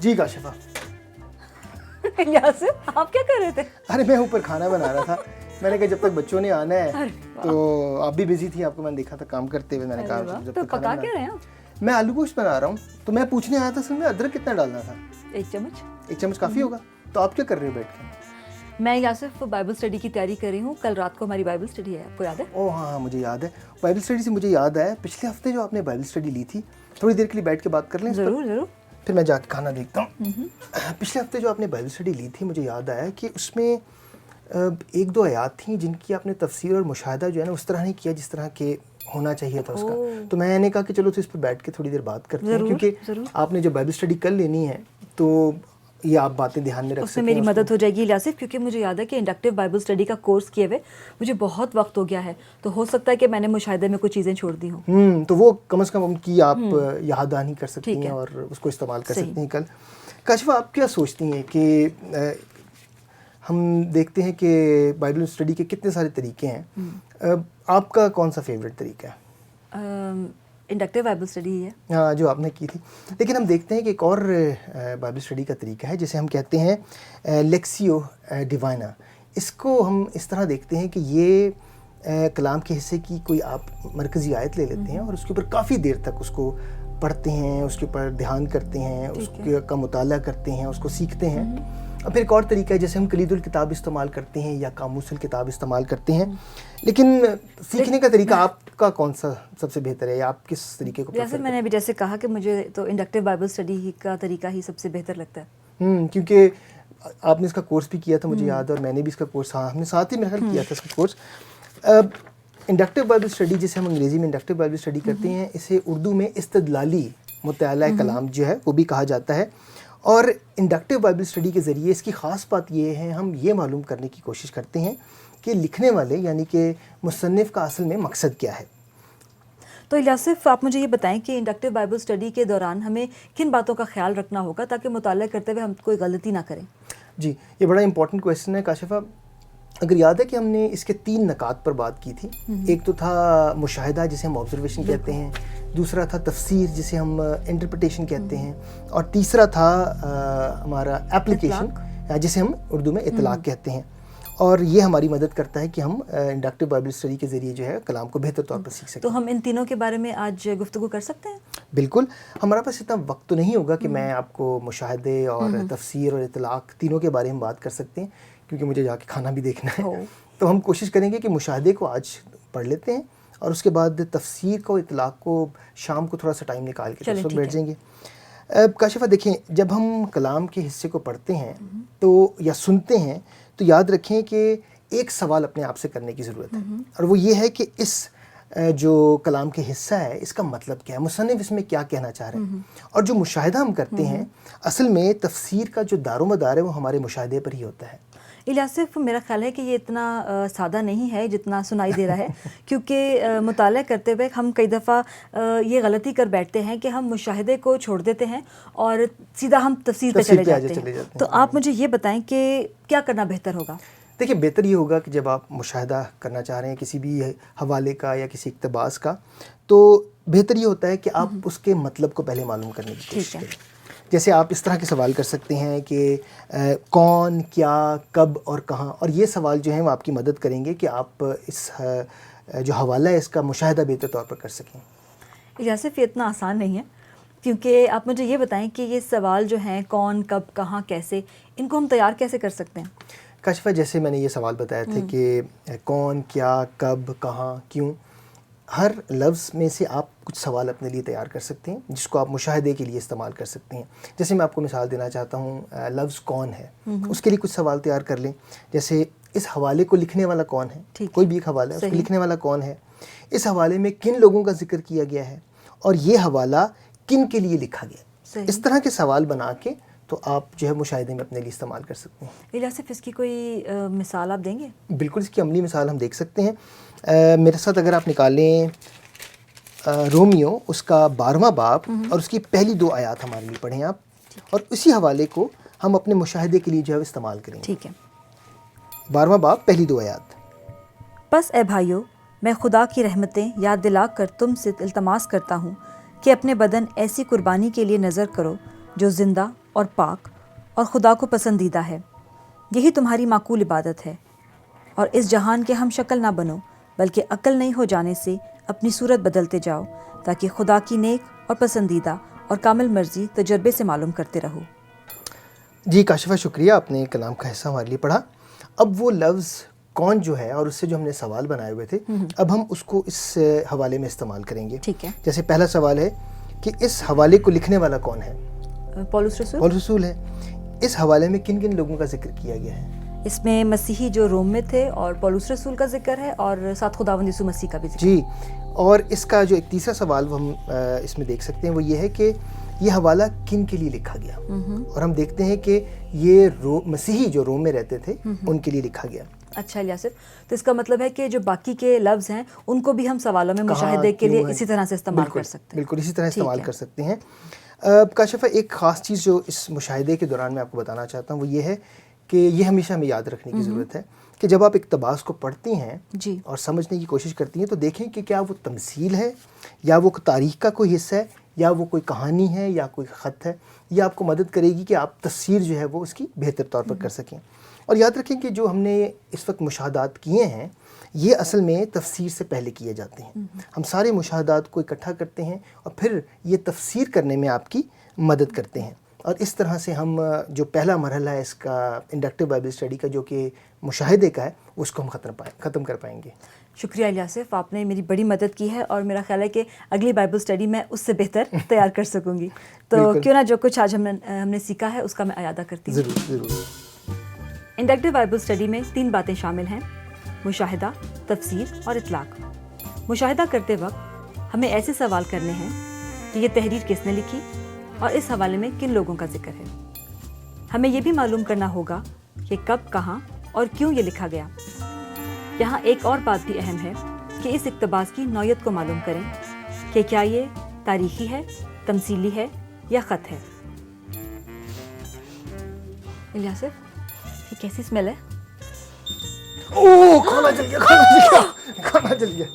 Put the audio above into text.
جی کاشفہ. یاسر آپ کیا کر رہے تھے؟ ارے میں اوپر کھانا بنا رہا تھا. میں نے کہا جب تک بچوں نے آنا ہے تو آپ بھی بزی تھی, آپ کو میں نے دیکھا تھا کام کرتے ہوئے. میں نے کہا جب تو تک پکا کیا رہے ہیں؟ میں آلو گوشت بنا رہا ہوں. تو میں پوچھنے آیا تھا اصل میں ادرک کتنا ڈالنا تھا؟ 1 چمچ. 1 چمچ کافی ہوگا. تو آپ کیا کر رہے ہو بیٹھ کے؟ میں یاسف بائبل اسٹڈی کی تیاری کر رہی ہوں. کل رات کو ہماری بائبل اسٹڈی ہے, آپ کو یاد ہے؟ اوہ ہاں مجھے یاد ہے. بائبل اسٹڈی سے مجھے یاد ہے پچھلے ہفتے جو آپ نے بائبل اسٹڈی لی تھی, تھوڑی دیر کے لیے بیٹھ کے بات کر لیں. ضرور ضرور. پھر میں جا کے کھانا دیکھتا ہوں. پچھلے ہفتے جو آپ نے بائبل اسٹڈی لی تھی, مجھے یاد آیا کہ اس میں 1-2 آیات تھیں جن کی آپ نے تفسیر اور مشاہدہ جو ہے نا اس طرح نہیں کیا جس طرح کہ ہونا چاہیے تھا اس کا. تو میں نے کہا کہ چلو اس پر بیٹھ کے تھوڑی دیر بات کرتے ہیں, کیونکہ آپ نے جو بائبل اسٹڈی کر لینی ہے تو یہ آپ باتیں دھیان میں رکھ سکتے ہیں. اس میں میری مدد ہو جائے گی یاسف, کیونکہ مجھے یاد ہے کہ انڈکٹیو بائبل اسٹڈی کا کورس کیے ہوئے مجھے بہت وقت ہو گیا ہے, تو ہو سکتا ہے کہ میں نے مشاہدے میں کچھ چیزیں چھوڑ دی ہوں. تو وہ کم از کم ان کی آپ یاد دہانی کر سکتی ہیں اور اس کو استعمال کر سکتی ہیں کل. کاشفہ آپ کیا سوچتی ہیں کہ ہم دیکھتے ہیں کہ بائبل اسٹڈی کے کتنے سارے طریقے ہیں, آپ کا کون سا فیوریٹ طریقہ ہے؟ انڈکٹیو بائبل اسٹڈی ہے. ہاں جو آپ نے کی تھی. لیکن ہم دیکھتے ہیں کہ ایک اور بائبل اسٹڈی کا طریقہ ہے جسے ہم کہتے ہیں لیکسیو ڈیوائنا. اس کو ہم اس طرح دیکھتے ہیں کہ یہ کلام کے حصے کی کوئی آپ مرکزی آیت لے لیتے ہیں اور اس کے اوپر کافی دیر تک اس کو پڑھتے ہیں, اس کے اوپر دھیان کرتے ہیں, اس کا مطالعہ کرتے ہیں, اس کو سیکھتے ہیں. اور پھر ایک اور طریقہ ہے جیسے ہم کلید الکتاب استعمال کرتے ہیں یا قاموس الکتاب استعمال کرتے ہیں. لیکن سیکھنے کا طریقہ آپ کا کون سا سب سے بہتر ہے, یا آپ کس طریقے کو جیسے میں نے ابھی جیسے کہا کہ مجھے تو انڈکٹیو بائبل اسٹڈی کا طریقہ ہی سب سے بہتر لگتا ہے. کیونکہ آپ نے اس کا کورس بھی کیا تھا مجھے یاد ہے, اور میں نے بھی اس کا کورس, ہم نے ساتھ ہی میرا خیال کیا تھا اس کا کورس. انڈکٹیو بائبل اسٹڈی جسے ہم انگریزی میں انڈکٹیو بائبل اسٹڈی کرتے ہیں, اسے اردو میں استدلالی مطالعہ کلام جو ہے وہ بھی کہا جاتا ہے. اور انڈکٹیو بائبل اسٹڈی کے ذریعے اس کی خاص بات یہ ہے, ہم یہ معلوم کرنے کی کوشش کرتے ہیں کہ لکھنے والے یعنی کہ مصنف کا اصل میں مقصد کیا ہے. تو یاسف آپ مجھے یہ بتائیں کہ انڈکٹیو بائبل اسٹڈی کے دوران ہمیں کن باتوں کا خیال رکھنا ہوگا تاکہ مطالعہ کرتے ہوئے ہم کوئی غلطی نہ کریں؟ جی یہ بڑا امپورٹنٹ کویسچن ہے کاشفہ. اگر یاد ہے کہ ہم نے اس کے 3 نکات پر بات کی تھی. ایک تو تھا مشاہدہ جسے ہم آبزرویشن کہتے ہیں, دوسرا تھا تفسیر جسے ہم انٹرپریٹیشن کہتے ہیں, اور تیسرا تھا ہمارا ایپلیکیشن جسے ہم اردو میں اطلاق کہتے ہیں. اور یہ ہماری مدد کرتا ہے کہ ہم انڈکٹیو بائبل اسٹڈی کے ذریعے جو ہے کلام کو بہتر طور پر سیکھ سکیں. تو ہم ان تینوں کے بارے میں آج گفتگو کر سکتے ہیں؟ بالکل. ہمارا پاس اتنا وقت تو نہیں ہوگا کہ میں آپ کو مشاہدے اور تفسیر اور اطلاق تینوں کے بارے میں بات کر سکتے ہیں, کیونکہ مجھے جا کے کھانا بھی دیکھنا ہے. تو ہم کوشش کریں گے کہ مشاہدے کو آج پڑھ لیتے ہیں, اور اس کے بعد تفسیر کو, اطلاق کو شام کو تھوڑا سا ٹائم نکال کے اس وقت بیٹھ جائیں گے. کاشفہ دیکھیں, جب ہم کلام کے حصے کو پڑھتے ہیں تو یا سنتے ہیں تو یاد رکھیں کہ ایک سوال اپنے آپ سے کرنے کی ضرورت ہے, اور وہ یہ ہے کہ اس جو کلام کے حصہ ہے اس کا مطلب کیا ہے, مصنف اس میں کیا کہنا چاہ رہے ہیں. اور جو مشاہدہ ہم کرتے ہیں اصل میں تفسیر کا جو دار و مدار ہے وہ ہمارے مشاہدے پر ہی ہوتا ہے. الیاسف میرا خیال ہے کہ یہ اتنا سادہ نہیں ہے جتنا سنائی دے رہا ہے, کیونکہ مطالعہ کرتے ہوئے ہم کئی دفعہ یہ غلطی کر بیٹھتے ہیں کہ ہم مشاہدے کو چھوڑ دیتے ہیں اور سیدھا ہم تفسیر پہ چلے جاتے ہیں. تو آپ مجھے یہ بتائیں کہ کیا کرنا بہتر ہوگا؟ دیکھیں بہتر یہ ہوگا کہ جب آپ مشاہدہ کرنا چاہ رہے ہیں کسی بھی حوالے کا یا کسی اقتباس کا, تو بہتر یہ ہوتا ہے کہ آپ اس کے مطلب کو پہلے معلوم کرنے کی کوشش کریں. جیسے آپ اس طرح کے سوال کر سکتے ہیں کہ کون, کیا, کب اور کہاں, اور یہ سوال جو ہیں وہ آپ کی مدد کریں گے کہ آپ اس جو حوالہ ہے اس کا مشاہدہ بہتر طور پر کر سکیں. یاسف یہ اتنا آسان نہیں ہے, کیونکہ آپ مجھے یہ بتائیں کہ یہ سوال جو ہیں کون, کب, کہاں, کیسے, ان کو ہم تیار کیسے کر سکتے ہیں؟ کاشفہ جیسے میں نے یہ سوال بتایا تھا کہ کون, کیا, کب, کہاں, کیوں, ہر لفظ میں سے آپ کچھ سوال اپنے لیے تیار کر سکتے ہیں جس کو آپ مشاہدے کے لیے استعمال کر سکتے ہیں. جیسے میں آپ کو مثال دینا چاہتا ہوں, لفظ کون ہے, اس کے لیے کچھ سوال تیار کر لیں. جیسے اس حوالے کو لکھنے والا کون ہے, کوئی بھی ایک حوالہ ہے, اس کو لکھنے والا کون ہے, اس حوالے میں کن لوگوں کا ذکر کیا گیا ہے, اور یہ حوالہ کن کے لیے لکھا گیا. اس طرح کے سوال بنا کے تو آپ جو ہے مشاہدے میں اپنے لیے استعمال کر سکتے ہیں. الیاسف اس کی کوئی مثال آپ دیں گے؟ بالکل, اس کی عملی مثال ہم دیکھ سکتے ہیں. میرے ساتھ اگر آپ نکالیں رومیو اس کا 12واں باب اور اس کی پہلی 2 آیات ہمارے لیے پڑھیں آپ, اور اسی حوالے کو ہم اپنے مشاہدے کے لیے جو ہے استعمال کریں گے. ٹھیک ہے. 12واں باب پہلی 2 آیات. پس اے بھائیو, میں خدا کی رحمتیں یاد دلا کر تم سے التماس کرتا ہوں کہ اپنے بدن ایسی قربانی کے لیے نذر کرو جو زندہ اور پاک اور خدا کو پسندیدہ ہے. یہی تمہاری معقول عبادت ہے. اور اس جہان کے ہم شکل نہ بنو بلکہ عقل نہیں ہو جانے سے اپنی صورت بدلتے جاؤ تاکہ خدا کی نیک اور پسندیدہ اور کامل مرضی تجربے سے معلوم کرتے رہو. جی کاشفہ، شکریہ، آپ نے کلام کا حصہ ہمارے لیے پڑھا. اب وہ لفظ کون جو ہے اور اس سے جو ہم نے سوال بنائے ہوئے تھے، اب ہم اس کو اس حوالے میں استعمال کریں گے. ٹھیک ہے. جیسے پہلا سوال ہے کہ اس حوالے کو لکھنے والا کون ہے؟ پولس رسول. پولس رسول ہے. اس حوالے میں کن کن لوگوں کا ذکر کیا گیا ہے؟ اس میں مسیحی جو روم میں تھے اور پولس رسول کا ذکر ہے، اور ساتھ خداوند یسوع مسیح کا بھی ذکر. جی، اور اس کا جو ایک تیسرا سوال وہ ہم اس میں دیکھ سکتے ہیں، وہ یہ ہے کہ یہ حوالہ کن کے لیے لکھا گیا. اور ہم دیکھتے ہیں کہ یہ مسیحی جو روم میں رہتے تھے ان کے لیے لکھا گیا. اچھا الیاصر، تو اس کا مطلب ہے کہ جو باقی کے لفظ ہیں ان کو بھی ہم سوالوں میں مشاہدے کے لیے اسی طرح سے استعمال کر سکتے ہیں. بالکل اسی طرح استعمال کر سکتے ہیں. کاشفہ، ایک خاص چیز جو اس مشاہدے کے دوران میں آپ کو بتانا چاہتا ہوں وہ یہ ہے کہ یہ ہمیشہ ہمیں یاد رکھنے کی ضرورت ہے کہ جب آپ اقتباس کو پڑھتی ہیں جی اور سمجھنے کی کوشش کرتی ہیں تو دیکھیں کہ کیا وہ تمثیل ہے یا وہ تاریخ کا کوئی حصہ ہے یا وہ کوئی کہانی ہے یا کوئی خط ہے. یہ آپ کو مدد کرے گی کہ آپ تفسیر جو ہے وہ اس کی بہتر طور پر کر سکیں. اور یاد رکھیں کہ جو ہم نے اس وقت مشاہدات کیے ہیں یہ اصل میں تفسیر سے پہلے کیے جاتے ہیں. ہم سارے مشاہدات کو اکٹھا کرتے ہیں اور پھر یہ تفسیر کرنے میں آپ کی مدد کرتے ہیں. اور اس طرح سے ہم جو پہلا مرحلہ ہے اس کا انڈکٹیو بائبل اسٹڈی کا جو کہ مشاہدے کا ہے اس کو ہم ختم کر پائیں گے. شکریہ الیاصف، آپ نے میری بڑی مدد کی ہے اور میرا خیال ہے کہ اگلی بائبل اسٹڈی میں اس سے بہتر تیار کر سکوں گی. تو کیوں نہ جو کچھ آج ہم نے سیکھا ہے اس کا میں اعادہ کرتی ہوں. ضرور. انڈکٹیو بائبل اسٹڈی میں 3 باتیں شامل ہیں: مشاہدہ، تفسیر اور اطلاق. مشاہدہ کرتے وقت ہمیں ایسے سوال کرنے ہیں کہ یہ تحریر کس نے لکھی اور اس حوالے میں کن لوگوں کا ذکر ہے. ہمیں یہ بھی معلوم کرنا ہوگا کہ کب، کہاں اور کیوں یہ لکھا گیا. یہاں ایک اور بات بھی اہم ہے کہ اس اقتباس کی نوعیت کو معلوم کریں کہ کیا یہ تاریخی ہے، تمثیلی ہے یا خط ہے. الیاصف، یہ کیسی اسمیل ہے؟ اوہ، کھانا جل گیا.